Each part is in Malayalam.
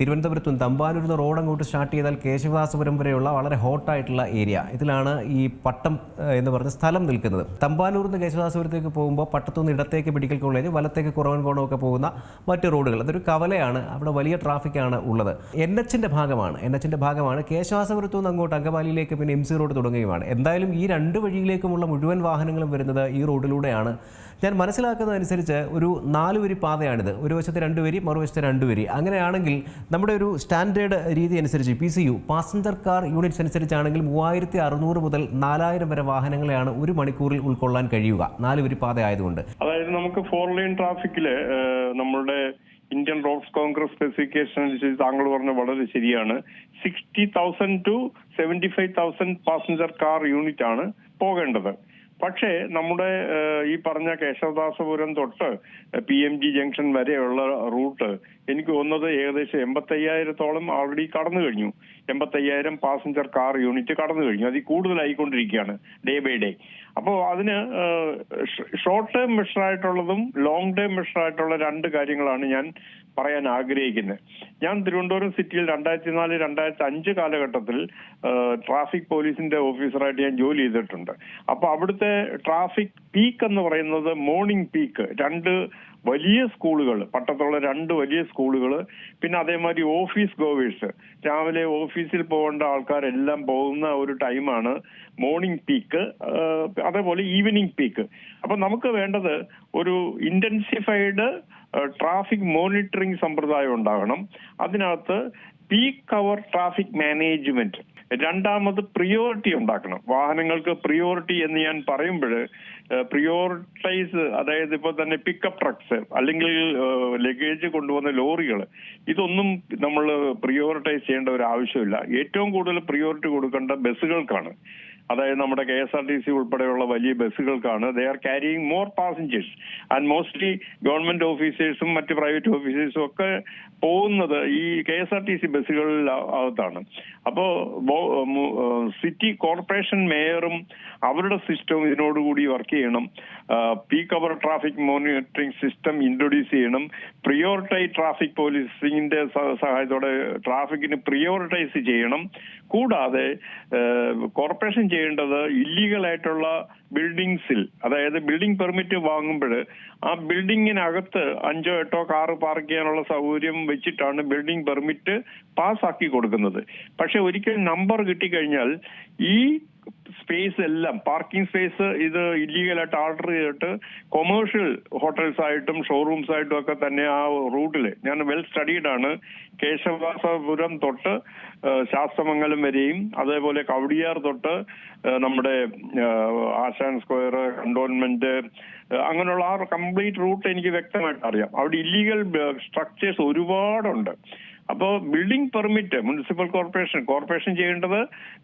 തിരുവനന്തപുരത്തും തമ്പാനൂരിൽ നിന്ന് റോഡ് അങ്ങോട്ട് സ്റ്റാർട്ട് ചെയ്താൽ കേശവദാസപുരം വരെയുള്ള വളരെ ഹോട്ടായിട്ടുള്ള ഏരിയ. ഇതിലാണ് ഈ പട്ടം എന്ന് പറഞ്ഞ സ്ഥലം നിൽക്കുന്നത്. തമ്പാനൂരിൽ നിന്ന് കേശവദാസപുരത്തേക്ക് പോകുമ്പോൾ പട്ടത്തുനിന്ന് ഇടത്തേക്ക് മെഡിക്കൽ കോളേജ്, വലത്തേക്ക് കുറവൻകോണമൊക്കെ പോകുന്ന മറ്റ് റോഡുകൾ. അതൊരു കവലയാണ്. അവിടെ വലിയ ട്രാഫിക്കാണ് ഉള്ളത്. NH-ന്റെ ഭാഗമാണ്. കേശവദാസപുരത്തു നിന്ന് അങ്ങോട്ട് അങ്കമാലിയിലേക്ക് പിന്നെ MC റോഡ് തുടങ്ങുകയുമാണ്. എന്തായാലും ഈ രണ്ട് വഴിയിലേക്കുമുള്ള മുഴുവൻ വാഹനങ്ങളും വരുന്നത് ഈ റോഡിലൂടെയാണ്. ഞാൻ മനസ്സിലാക്കുന്നതനുസരിച്ച് ഒരു 4 വരി പാതയാണിത്. ഒരു വശത്ത് 2 വരി, മറുവശത്ത് 2 വരി. അങ്ങനെയാണെങ്കിൽ നമ്മുടെ ഒരു സ്റ്റാൻഡേർഡ് രീതി അനുസരിച്ച് PCU പാസഞ്ചർ കാർ യൂണിറ്റ്സ് അനുസരിച്ചാണെങ്കിൽ 3600 മുതൽ 4000 വരെ വാഹനങ്ങളെയാണ് ഒരു മണിക്കൂറിൽ ഉൾക്കൊള്ളാൻ കഴിയുക, 4 വരി പാത ആയതുകൊണ്ട്. അതായത് നമുക്ക് 4 ലൈൻ ട്രാഫിക്കില് നമ്മുടെ ഇന്ത്യൻ റോഡ്സ് കോൺഗ്രസ് സ്പെസിഫിക്കേഷൻ അനുസരിച്ച് താങ്കൾ പറഞ്ഞ വളരെ ശരിയാണ്. 60,000 to 75,000 പാസഞ്ചർ കാർ യൂണിറ്റ് ആണ് പോകേണ്ടത്. പക്ഷേ നമ്മുടെ ഈ പറഞ്ഞ കേശവദാസപുരം തൊട്ട് PMG ജംഗ്ഷൻ വരെയുള്ള റൂട്ട് എനിക്ക് തോന്നുന്നത് ഏകദേശം 85,000-ഓളം ഓൾറെഡി കടന്നു കഴിഞ്ഞു. 85,000 പാസഞ്ചർ കാർ യൂണിറ്റ് കടന്നു കഴിഞ്ഞു. അതിൽ കൂടുതലായിക്കൊണ്ടിരിക്കുകയാണ് ഡേ ബൈ ഡേ. അപ്പോൾ അതിന് ഷോർട്ട് ടേം മെഷറായിട്ടുള്ളതും ലോങ് ടേം മെഷറായിട്ടുള്ള 2 കാര്യങ്ങളാണ് ഞാൻ പറയാൻ ആഗ്രഹിക്കുന്നത്. ഞാൻ തിരുവനന്തപുരം സിറ്റിയിൽ 2004-2005 കാലഘട്ടത്തിൽ ട്രാഫിക് പോലീസിന്റെ ഓഫീസറായിട്ട് ഞാൻ ജോലി ചെയ്തിട്ടുണ്ട്. അപ്പൊ അവിടുത്തെ ട്രാഫിക് പീക്ക് എന്ന് പറയുന്നത് മോർണിംഗ് പീക്ക്, 2 വലിയ സ്കൂളുകൾ, പട്ടത്തുള്ള 2 വലിയ സ്കൂളുകൾ, പിന്നെ അതേമാതിരി ഓഫീസ് ഗോവേഴ്സ്, രാവിലെ ഓഫീസിൽ പോകേണ്ട ആൾക്കാരെല്ലാം പോകുന്ന ഒരു ടൈമാണ് മോർണിംഗ് പീക്ക്. അതേപോലെ ഈവനിങ് പീക്ക്. അപ്പൊ നമുക്ക് വേണ്ടത് ഒരു ഇന്റൻസിഫൈഡ് ട്രാഫിക് മോണിറ്ററിംഗ് സമ്പ്രദായം ഉണ്ടാകണം. അതിനകത്ത് പീക്ക് അവർ ട്രാഫിക് മാനേജ്മെന്റ്. രണ്ടാമത് പ്രിയോറിറ്റി ഉണ്ടാക്കണം. വാഹനങ്ങൾക്ക് പ്രിയോറിറ്റി എന്ന് ഞാൻ പറയുമ്പോൾ പ്രിയോറിറ്റൈസ്, അതായത് ഇപ്പൊ തന്നെ പിക്കപ്പ് ട്രക്സ് അല്ലെങ്കിൽ ലഗേജ് കൊണ്ടുവന്ന ലോറികൾ, ഇതൊന്നും നമ്മൾ പ്രിയോറിറ്റൈസ് ചെയ്യേണ്ട ഒരു ആവശ്യമില്ല. ഏറ്റവും കൂടുതൽ പ്രിയോറിറ്റി കൊടുക്കേണ്ട ബസ്സുകൾക്കാണ്. അതായത് നമ്മുടെ KSRTC ഉൾപ്പെടെയുള്ള വലിയ ബസ്സുകൾക്കാണ്. They are carrying more passengers and mostly government ഓഫീസേഴ്സും മറ്റ് പ്രൈവറ്റ് ഓഫീസേഴ്സും ഒക്കെ പോകുന്നത് ഈ KSRTC ബസ്സുകളിൽ അകത്താണ്. അപ്പോ സിറ്റി കോർപ്പറേഷൻ മേയറും അവരുടെ സിസ്റ്റവും ഇതിനോടുകൂടി വർക്ക് ചെയ്യണം. പീക്ക് അവർ ട്രാഫിക് മോണിറ്ററിംഗ് സിസ്റ്റം ഇൻട്രൊഡ്യൂസ് ചെയ്യണം. പ്രിയോറിറ്റൈസ് ട്രാഫിക് പോലീസിംഗിന്റെ സഹായത്തോടെ ട്രാഫിക്കിന് പ്രിയോറിറ്റൈസ് ചെയ്യണം. കൂടാതെ കോർപ്പറേഷൻ ചെയ്യേണ്ടത് ഇല്ലീഗൽ ആയിട്ടുള്ള ബിൽഡിങ്സിൽ, അതായത് ബിൽഡിംഗ് പെർമിറ്റ് വാങ്ങുമ്പോൾ ആ ബിൽഡിങ്ങിനകത്ത് 5 or 8 കാറ് പാർക്ക് ചെയ്യാനുള്ള സൗകര്യം വെച്ചിട്ടാണ് ബിൽഡിംഗ് പെർമിറ്റ് പാസ്സാക്കി കൊടുക്കുന്നത്. പക്ഷെ ഒരിക്കൽ നമ്പർ കിട്ടിക്കഴിഞ്ഞാൽ ഈ സ്പേസ് എല്ലാം, പാർക്കിംഗ് സ്പേസ്, ഇത് ഇല്ലീഗലായിട്ട് ആർഡർ ചെയ്തിട്ട് കൊമേഴ്ഷ്യൽ ഹോട്ടൽസ് ആയിട്ടും ഷോറൂംസ് ആയിട്ടും ഒക്കെ തന്നെ ആ റൂട്ടിൽ, ഞാൻ വെൽ സ്റ്റഡീഡ് ആണ്, കേശവദാസപുരം തൊട്ട് ശാസ്തമംഗലം വരെയും അതേപോലെ കവടിയാർ തൊട്ട് നമ്മുടെ ആശാൻ സ്ക്വയർ, കണ്ടോൺമെന്റ്, അങ്ങനെയുള്ള ആ കംപ്ലീറ്റ് റൂട്ട് എനിക്ക് വ്യക്തമായിട്ട് അറിയാം. അവിടെ ഇല്ലീഗൽ സ്ട്രക്ചേഴ്സ് ഒരുപാടുണ്ട്. അപ്പോൾ ബിൽഡിംഗ് പെർമിറ്റ് മുനിസിപ്പൽ കോർപ്പറേഷൻ ചെയ്യേണ്ടത്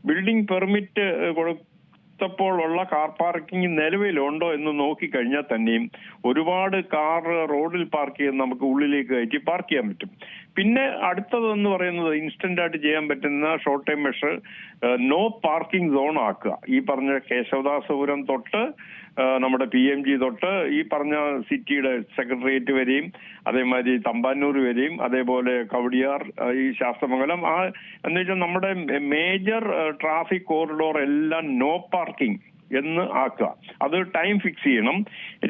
ബിൽഡിംഗ് പെർമിറ്റ് കൊടുത്തപ്പോഴുള്ള കാർ പാർക്കിംഗ് നിലവിലുണ്ടോ എന്ന് നോക്കിക്കഴിഞ്ഞാൽ തന്നെയും ഒരുപാട് കാർ റോഡിൽ പാർക്ക് ചെയ്ത് നമുക്ക് ഉള്ളിലേക്ക് കയറ്റി പാർക്ക് ചെയ്യാൻ പറ്റും. പിന്നെ അടുത്തതെന്ന് പറയുന്നത് ഇൻസ്റ്റന്റ് ആയിട്ട് ചെയ്യാൻ പറ്റുന്ന short time measure, no parking zone ആക്കുക. ഈ പറഞ്ഞ കേശവദാസപുരം തൊട്ട് നമ്മുടെ PMG തൊട്ട് ഈ പറഞ്ഞ സിറ്റിയുടെ സെക്രട്ടേറിയറ്റ് വരെയും അതേമാതിരി തമ്പാനൂർ വരെയും അതേപോലെ കവടിയാർ, ഈ ശാസ്തമംഗലം, എന്ന് വെച്ചാൽ നമ്മുടെ മേജർ ട്രാഫിക് കോറിഡോർ എല്ലാം നോ പാർക്കിംഗ് എന്ന് ആക്കുക. അത് ടൈം ഫിക്സ് ചെയ്യണം.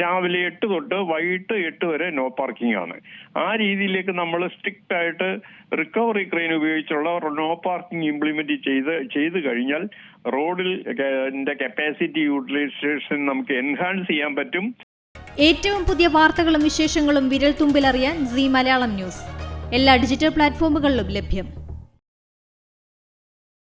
രാവിലെ 8 തൊട്ട് വൈകിട്ട് 8 വരെ നോ പാർക്കിംഗ് ആണ്. ആ രീതിയിലേക്ക് നമ്മൾ സ്ട്രിക്റ്റ് ആയിട്ട് റിക്കവറി ക്രെയിൻ ഉപയോഗിച്ചുള്ള നോ പാർക്കിംഗ് ഇംപ്ലിമെന്റ് ചെയ്ത് കഴിഞ്ഞാൽ റോഡിൽ കപ്പാസിറ്റി യൂട്ടിലൈസേഷൻ നമുക്ക് എൻഹാൻസ് ചെയ്യാൻ പറ്റും. ഏറ്റവും പുതിയ വാർത്തകളും വിശേഷങ്ങളും വിരൽ തുമ്പിലറിയാൻ Zee മലയാളം ന്യൂസ് എല്ലാ ഡിജിറ്റൽ പ്ലാറ്റ്ഫോമുകളിലും ലഭ്യം.